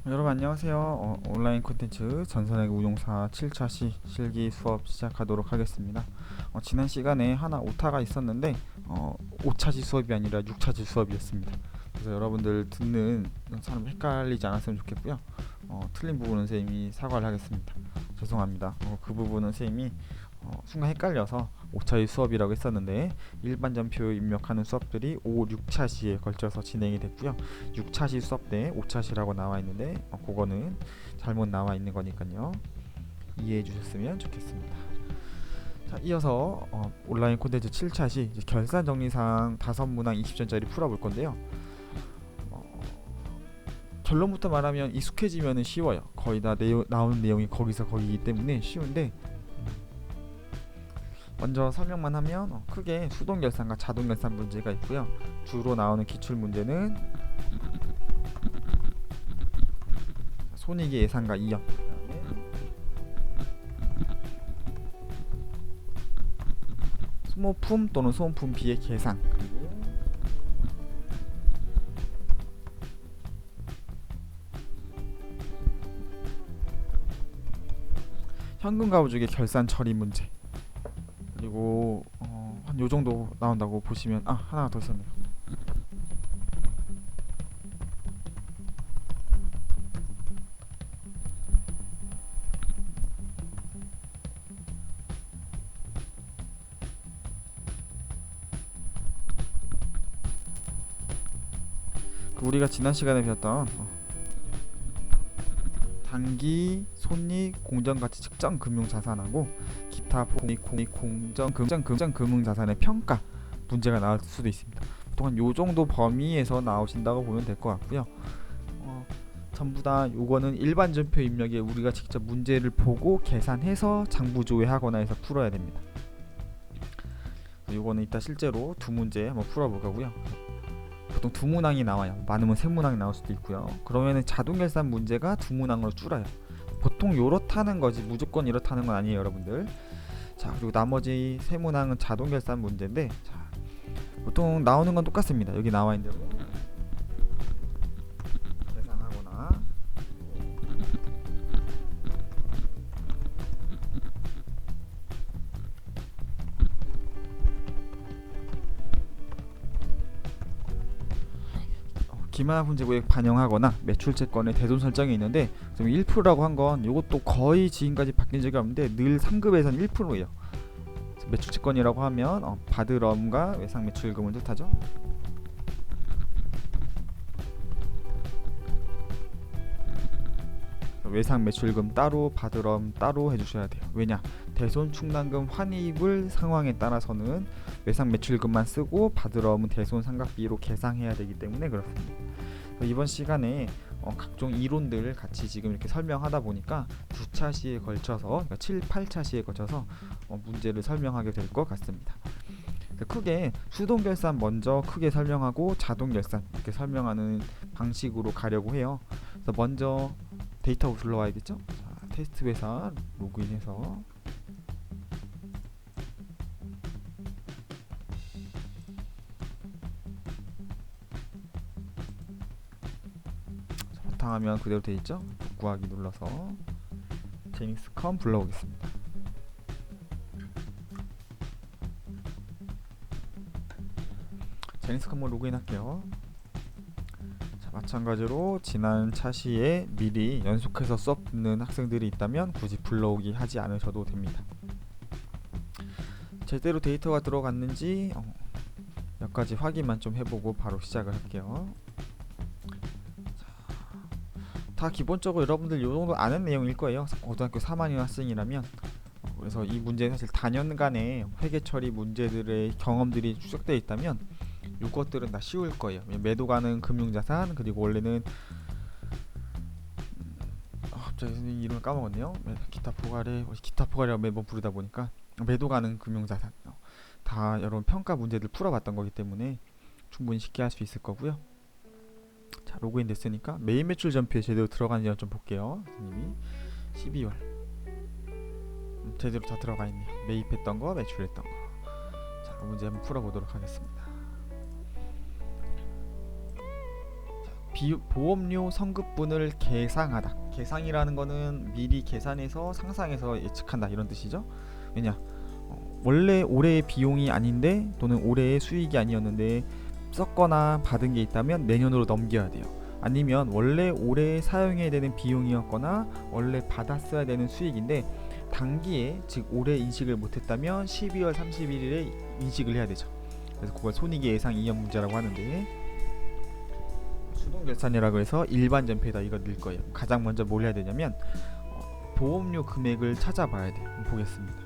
여러분 안녕하세요. 온라인 콘텐츠 전산외 운용사 7차 실기 수업 시작하도록 하겠습니다. 지난 시간에 하나 오타가 있었는데 5차시 수업이 아니라 6차시 수업이었습니다. 그래서 여러분들 듣는 사람 헷갈리지 않았으면 좋겠고요. 틀린 부분은 선생님이 사과를 하겠습니다. 죄송합니다. 그 부분은 선생님이 순간 헷갈려서 5차시 수업이라고 했었는데 일반 전표 입력하는 수업들이 5, 6차시에 걸쳐서 진행이 됐고요. 6차시 수업 때 5차시라고 나와 있는데 그거는 잘못 나와 있는 거니까요. 이해해 주셨으면 좋겠습니다. 자, 이어서 온라인 콘텐츠 7차시 결산 정리사항 5문항 20전짜리 풀어볼 건데요. 결론부터 말하면 익숙해지면 쉬워요. 거의 다 나오는 내용이 거기서 거기이기 때문에 쉬운데 먼저 설명만 하면 크게 수동결산과 자동결산 문제가 있고요. 주로 나오는 기출문제는 손익의 예상과 이연, 소모품 또는 소모품비의 계산, 그리고 현금 가부족의 결산 처리 문제, 그리고 한 요정도 나온다고 보시면 하나 더 있었네요. 우리가 지난 시간에 배웠던 단기 손익 공정가치 측정 금융자산하고 기타 공정 금융자산의 평가 문제가 나올 수도 있습니다. 보통 한 요정도 범위에서 나오신다고 보면 될 것 같고요. 전부 다 요거는 일반 전표 입력에 우리가 직접 문제를 보고 계산해서 장부조회하거나 해서 풀어야 됩니다. 요거는 이따 실제로 두 문제 한번 풀어볼 거고요. 보통 두 문항이 나와요. 많으면 세 문항이 나올 수도 있고요. 그러면은 자동결산 문제가 두 문항으로 줄어요. 보통 이렇다는 거지 무조건 이렇다는 건 아니에요, 여러분들. 자, 그리고 나머지 세 문항은 자동결산 문제인데, 자, 보통 나오는 건 똑같습니다. 여기 나와 있는 대로 계산하거나 기만분제고액 반영하거나 매출채권의 대손 설정이 있는데, 1%라고 한 건 이것도 거의 지금까지 바뀐 적이 없는데 늘 3급에서는 1%예요. 매출채권이라고 하면 받을엄과 외상 매출금을 뜻하죠. 외상 매출금 따로 받을엄 따로 해주셔야 돼요. 왜냐? 대손 충당금 환입을 상황에 따라서는 외상 매출금만 쓰고 받을엄은 대손 삼각비로 계상해야 되기 때문에 그렇습니다. 이번 시간에 각종 이론들을 같이 지금 이렇게 설명하다 보니까 2차시에 걸쳐서, 그러니까 7, 8차시에 걸쳐서 문제를 설명하게 될 것 같습니다. 크게 수동결산 먼저 크게 설명하고 자동결산 이렇게 설명하는 방식으로 가려고 해요. 그래서 먼저 데이터로 불러와야겠죠. 자, 테스트 회사 로그인해서 바탕화면 그대로 돼 있죠. 구하기 눌러서 제닉스컴 불러오겠습니다. 제닉스컴으로 로그인할게요. 자, 마찬가지로 지난 차시에 미리 연속해서 수업 듣는 학생들이 있다면 굳이 불러오기 하지 않으셔도 됩니다. 제대로 데이터가 들어갔는지 몇 가지 확인만 좀 해보고 바로 시작을 할게요. 다 기본적으로 여러분들 요정도 아는 내용일 거예요. 고등학교 3학년 학생이라면. 그래서 이 문제는 사실 단연간의 회계 처리 문제들의 경험들이 축적되어 있다면 이것들은 다 쉬울 거예요. 매도 가능 금융자산, 그리고 원래는 갑자기 선생님 이름을 까먹었네요. 기타 포괄이라고 매번 부르다 보니까 매도 가능 금융자산 다 여러분 평가 문제들 풀어봤던 거기 때문에 충분히 쉽게 할 수 있을 거고요. 자, 로그인 됐으니까 매일 매출 전표에 제대로 들어가는지 좀 볼게요. 선생님이 12월 제대로 다 들어가 있네요. 매입했던 거, 매출했던 거. 자, 문제 한번 풀어보도록 하겠습니다. 보험료 성급분을 계상하다. 계상이라는 거는 미리 계산해서 상상해서 예측한다 이런 뜻이죠. 왜냐, 원래 올해의 비용이 아닌데 또는 올해의 수익이 아니었는데 썼거나 받은 게 있다면 내년으로 넘겨야 돼요. 아니면 원래 올해 사용해야 되는 비용이었거나 원래 받았어야 되는 수익인데 단기에, 즉 올해 인식을 못했다면 12월 31일에 인식을 해야 되죠. 그래서 그걸 손익의 예상 이연 문제라고 하는데, 수동결산이라고 해서 일반 전표에다 이거 넣을 거예요. 가장 먼저 뭘 해야 되냐면 보험료 금액을 찾아봐야 돼요. 보겠습니다.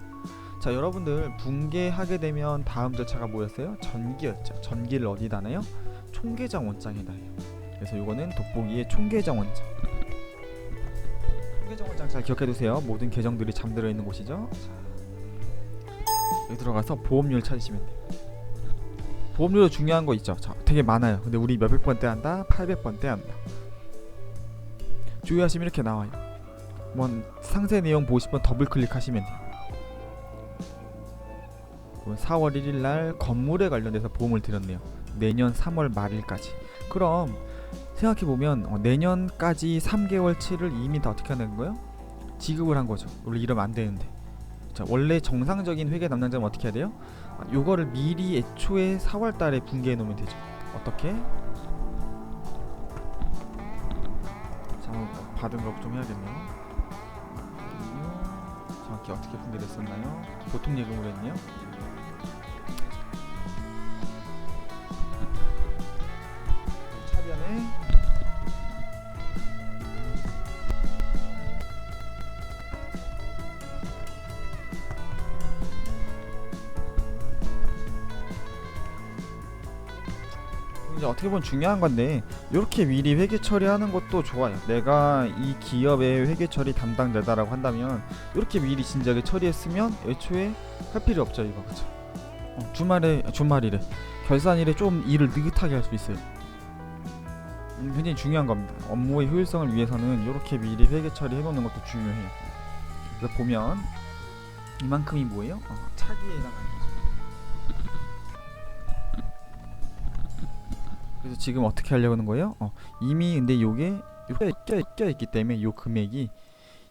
자, 여러분들 분개하게 되면 다음 절차가 뭐였어요? 전기였죠. 전기를 어디다 놔요? 총계정 원장에다 해요. 그래서 이거는 돋보기의 총계정 원장. 총계정 원장 잘 기억해두세요. 모든 계정들이 잠들어 있는 곳이죠. 자, 여기 들어가서 보험료를 찾으시면 돼요. 보험료도 중요한 거 있죠. 자, 되게 많아요. 근데 우리 몇백 번대 한다? 800번대 한다. 주의하시면 이렇게 나와요. 상세 내용 보고 싶으면 더블 클릭하시면 돼요. 4월 1일 날 건물에 관련돼서 보험을 드렸네요. 내년 3월 말일까지. 그럼 생각해보면 내년까지 3개월치를 이미 다 어떻게 하는 거예요? 지급을 한 거죠. 원래 이러면 안 되는데. 자, 원래 정상적인 회계 담당자는 어떻게 해야 돼요? 요거를 미리 애초에 4월 달에 분개해 놓으면 되죠. 어떻게? 자, 받은 거 좀 해야겠네요. 정확히 어떻게 분개됐었나요? 보통 예금으로 했네요. 차변에 이제 어떻게 보면 중요한 건데, 이렇게 미리 회계 처리하는 것도 좋아요. 내가 이 기업의 회계 처리 담당자다라고 한다면 이렇게 미리 진작에 처리했으면 애초에 할 필요 없죠, 이거. 그쵸? 주말이래. 결산일에 좀 일을 느긋하게 할 수 있어요. 굉장히 중요한 겁니다. 업무의 효율성을 위해서는 이렇게 미리 회계 처리 해놓는 것도 중요해요. 그래서 보면 이만큼이 뭐예요? 차기에 해당하는 거죠. 그래서 지금 어떻게 하려고 하는 거예요? 이미 근데 요게 껴있기 때문에 요 금액이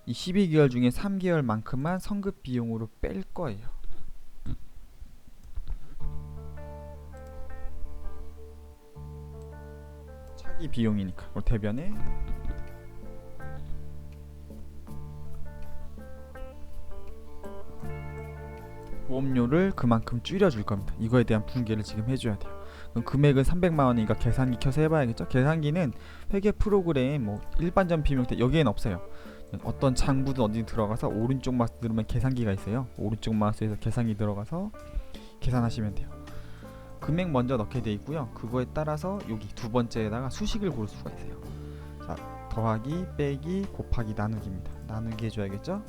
이 12개월 중에 3개월만큼만 성급 비용으로 뺄 거예요. 차기 비용이니까. 대변에 보험료를 그만큼 줄여줄 겁니다. 이거에 대한 분개를 지금 해줘야 돼요. 그럼 금액은 300만원이니까 계산기 켜서 해봐야겠죠. 계산기는 회계 프로그램 일반전 비밀 여기엔 없어요. 어떤 장부든 어디 들어가서 오른쪽 마우스 누르면 계산기가 있어요. 오른쪽 마우스에서 계산기 들어가서 계산하시면 돼요. 금액 먼저 넣게 돼 있고요. 그거에 따라서 여기 두 번째에다가 수식을 고를 수가 있어요. 자, 더하기, 빼기, 곱하기, 나누기입니다. 나누기 해줘야겠죠.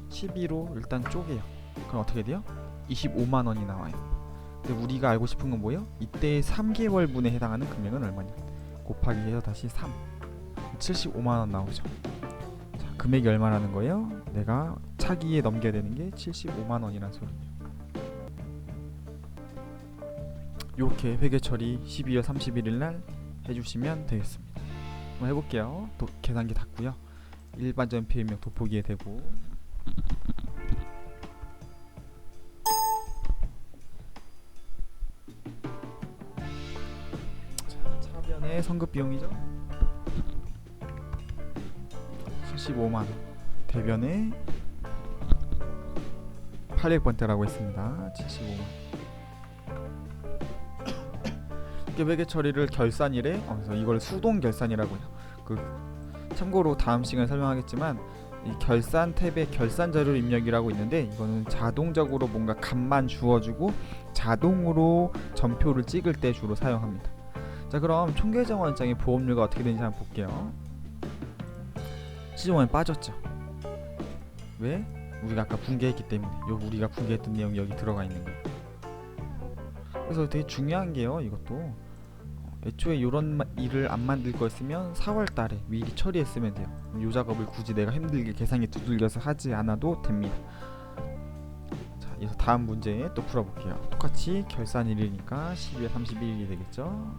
12로 일단 쪼개요. 그럼 어떻게 돼요? 25만원이 나와요. 근데 우리가 알고 싶은 건 뭐예요? 이때 3개월분에 해당하는 금액은 얼마냐? 곱하기 해서 다시 3 75만원 나오죠. 자, 금액이 얼마라는 거예요? 내가 차기에 넘겨야 되는 게 75만원이란 소리예요. 이렇게 회계 처리 12월 31일 날 해주시면 되겠습니다. 한번 해볼게요. 또 계산기 닫고요. 일반전 표현명 돋보기에 대고, 차변의 성급 비용이죠. 75만원. 대변에 800번대라고 했습니다. 75만원. 회계 처리를 결산일에 그래서 이걸 수동 결산이라고 해요. 참고로 다음 시간에 설명하겠지만 이 결산 탭에 결산 자료 입력이라고 있는데, 이거는 자동적으로 뭔가 값만 주어주고 자동으로 전표를 찍을 때 주로 사용합니다. 자, 그럼 총계정 원장의 보험료가 어떻게 되는지 한번 볼게요. 75만원 빠졌죠. 왜? 우리가 아까 분개했기 때문에. 우리가 분개했던 내용이 여기 들어가 있는 거예요. 그래서 되게 중요한 게요, 이것도 애초에 이런 일을 안 만들 거였으면 4월 달에 미리 처리했으면 돼요. 이 작업을 굳이 내가 힘들게 계산기 두들겨서 하지 않아도 됩니다. 자, 이제 다음 문제 또 풀어볼게요. 똑같이 결산일이니까 12월 31일이 되겠죠.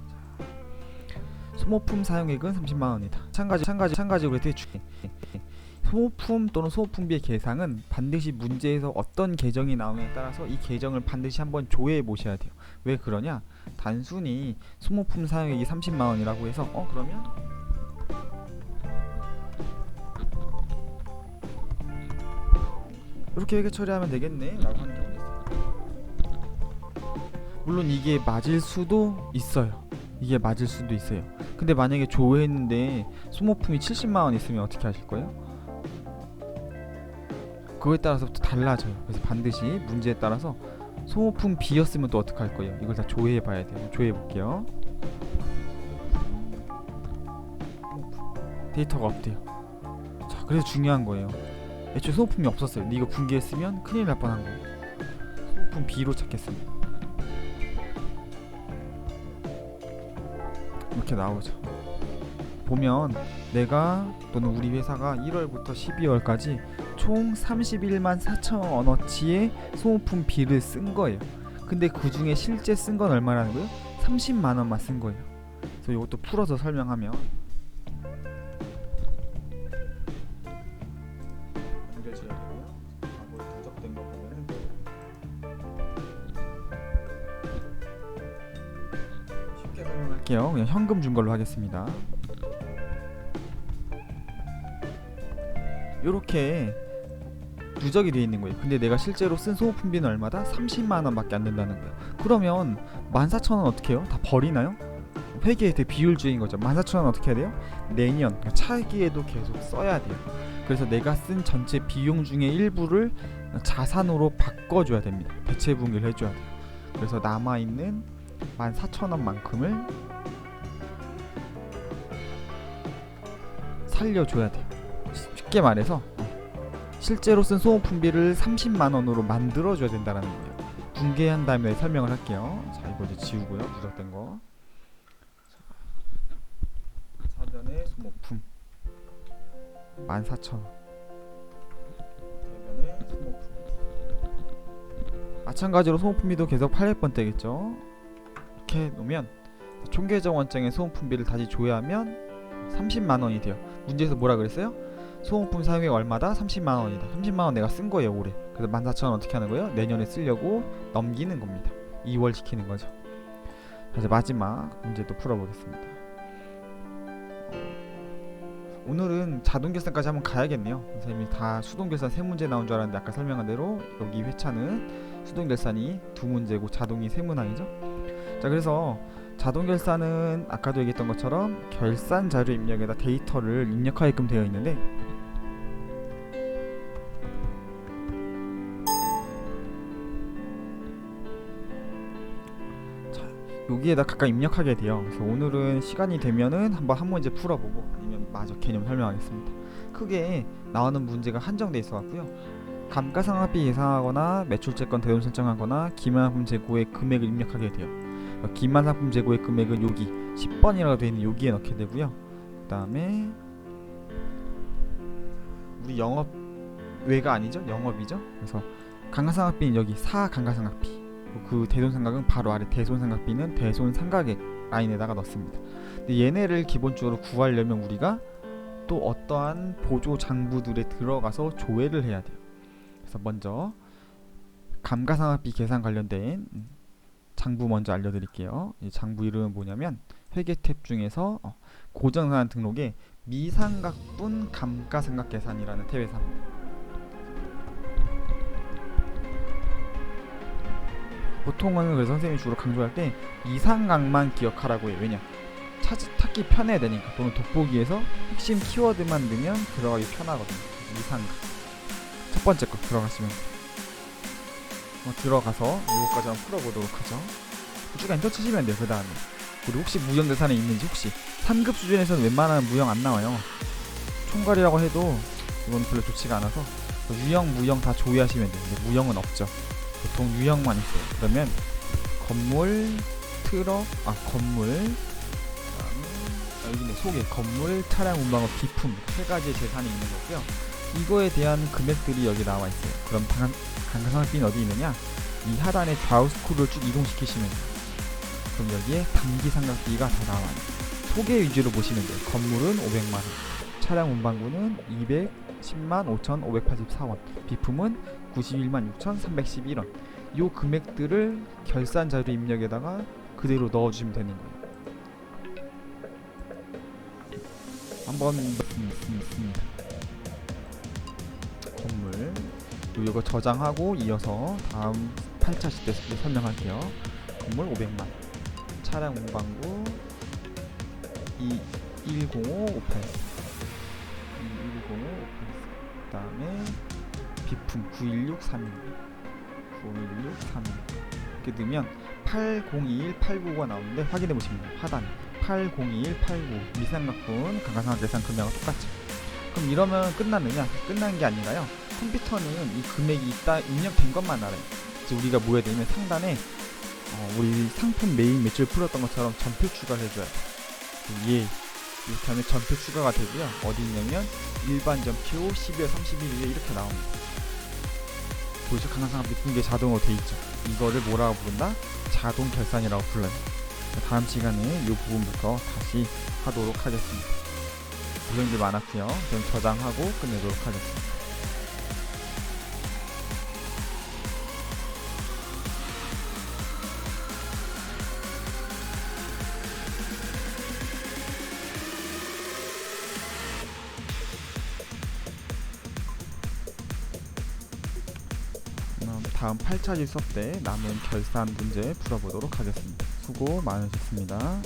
자, 소모품 사용액은 30만원이다. 마찬가지로 대충 소모품 또는 소모품비의 계상은 반드시 문제에서 어떤 계정이 나오느냐에 따라서 이 계정을 반드시 한번 조회해 보셔야 돼요. 왜 그러냐? 단순히 소모품 사용액이 30만원이라고 해서 그러면 이렇게 회계 처리하면 되겠네 라고 하는 경우가 있어요. 물론 이게 맞을 수도 있어요. 근데 만약에 조회했는데 소모품이 70만원 있으면 어떻게 하실 거예요? 그거에 따라서 또 달라져요. 그래서 반드시 문제에 따라서 소모품 B였으면 또 어떻게 할 거예요? 이걸 다 조회해 봐야 돼요. 조회해 볼게요. 데이터가 없대요. 자, 그래서 중요한 거예요. 애초에 소모품이 없었어요. 근데 이거 붕괴했으면 큰일 날 뻔한 거예요. 소모품 B로 찾겠습니다. 이렇게 나오죠. 보면 내가 또는 우리 회사가 1월부터 12월까지 총 31만 4천원어치의 소모품 B를 쓴 거예요. 근데 그 중에 실제 쓴 건 얼마라는 거예요? 30만원만 쓴 거예요. 그래서 이것도 풀어서 설명하면 누적된 거 보면은 쉽게 설명할게요. 그냥 현금 준 걸로 하겠습니다. 요렇게 누적이 되어 있는 거예요. 근데 내가 실제로 쓴 소모품비는 얼마다? 30만원 밖에 안 된다는 거예요. 그러면 14,000원 어떻게 해요? 다 버리나요? 회계의 비효율주의인 거죠. 14,000원 어떻게 해야 돼요? 내년 그러니까 차기에도 계속 써야 돼요. 그래서 내가 쓴 전체 비용 중에 일부를 자산으로 바꿔줘야 됩니다. 대체 분기를 해줘야 돼요. 그래서 남아있는 14,000원만큼을 살려줘야 돼요. 쉽게 말해서 실제로 쓴 소모품비를 30만원으로 만들어줘야 된다는 거예요. 붕괴한 다음에 설명을 할게요. 자, 이거 이제 지우고요. 누적된 거. 사변의 소모품 14,000원. 대변의 소모품. 마찬가지로 소모품비도 계속 800번 떼겠죠. 이렇게 놓으면 총계정원장의 소모품비를 다시 조회하면 30만원이 돼요. 문제에서 뭐라 그랬어요? 소모품 사용액 얼마다? 30만원이다. 30만원 내가 쓴 거예요 올해. 그래서 14,000원 어떻게 하는 거예요? 내년에 쓰려고 넘기는 겁니다. 2월 시키는 거죠. 이제 마지막 문제 또 풀어보겠습니다. 오늘은 자동결산까지 한번 가야겠네요. 선생님이 다 수동결산 3문제 나온 줄 알았는데 아까 설명한 대로 여기 회차는 수동결산이 2문제고 자동이 3문항이죠. 자, 그래서 자동결산은 아까도 얘기했던 것처럼 결산 자료 입력에다 데이터를 입력하게끔 되어 있는데 자, 여기에다 각각 입력하게 돼요. 그래서 오늘은 시간이 되면은 한번 한 문제 풀어보고 아니면 마저 개념 설명하겠습니다. 크게 나오는 문제가 한정돼 있어 갖고요. 감가상각비 예상하거나 매출채권 대손 설정하거나 기만상품 재고의 금액을 입력하게 돼요. 기만상품 재고의 금액은 여기 10번이라고 되어 있는 여기에 넣게 되고요. 그 다음에 우리 영업 외가 아니죠? 영업이죠? 그래서 감가상각비는 여기 사감가상각비, 그 대손상각은 바로 아래 대손상각비는 대손상각액 라인에다가 넣습니다. 근데 얘네를 기본적으로 구하려면 우리가 또 어떠한 보조 장부들에 들어가서 조회를 해야 돼요. 그래서 먼저 감가상각비 계산 관련된 장부 먼저 알려드릴게요. 이 장부 이름은 뭐냐면 회계 탭 중에서 고정상환 등록에 미상각분 감가상각 계산이라는 탭에서 합니다. 보통은 그래서 선생님이 주로 강조할 때 이상각만 기억하라고 해요. 왜냐? 찾기 편해야 되니까. 또는 돋보기에서 핵심 키워드만 넣으면 들어가기 편하거든요. 이상각 첫 번째 거 들어가시면 들어가서 이거까지 한번 풀어보도록 하죠. 쭉 엔터 치시면 돼요. 그 다음에 그리고 혹시 무형 대산에 있는지, 혹시 3급 수준에서는 웬만한 무형 안 나와요. 총괄이라고 해도 이건 별로 좋지가 않아서 유형, 무형 다 조회하시면 돼요. 근데 무형은 없죠. 보통 유형만 있어요. 그러면 건물, 트럭, 건물, 그다음에 여기 있네, 소개, 건물, 차량, 운방업, 비품 세 가지의 재산이 있는 거고요. 이거에 대한 금액들이 여기 나와 있어요. 그럼 감가상각비는 어디 있느냐? 이 하단에 좌우 스크롤을 쭉 이동시키시면 돼요. 그럼 여기에 당기상각비가 다 나와요. 소개 위주로 보시면 돼요. 건물은 500만원, 차량 운반구는 210만 5,584원, 비품은 91만 6,311원. 요 금액들을 결산 자료 입력에다가 그대로 넣어주시면 되는 거예요. 한번 건물 이거 저장하고 이어서 다음 8차 시대 설명할게요. 건물 500만, 차량 운반구 210558, 그 다음에 비품 9163 이렇게 넣으면 802189가 나오는데 확인해 보시면 돼요. 하단 802189 미상각분 감가상각계산 금액과 똑같죠. 그럼 이러면 끝났느냐? 끝난 게 아니라요. 컴퓨터는 이 금액이 있다 입력된 것만 알아요. 이제 우리가 뭐 해야 되냐면 상단에 우리 상품 메인 매출 풀었던 것처럼 전표 추가를 해줘야 돼요. 예, 이렇게 하면 전표 추가가 되고요. 어디 있냐면 일반 전표 12월 31일에 이렇게 나옵니다. 보이죠? 감가상각 비품계 자동으로 돼 있죠. 이거를 뭐라고 부른다? 자동 결산이라고 불러요. 다음 시간에 이 부분부터 다시 하도록 하겠습니다. 고생들 많았고요. 그럼 저장하고 끝내도록 하겠습니다. 다음 8차 수업 때 남은 결산 문제 풀어보도록 하겠습니다. 수고 많으셨습니다.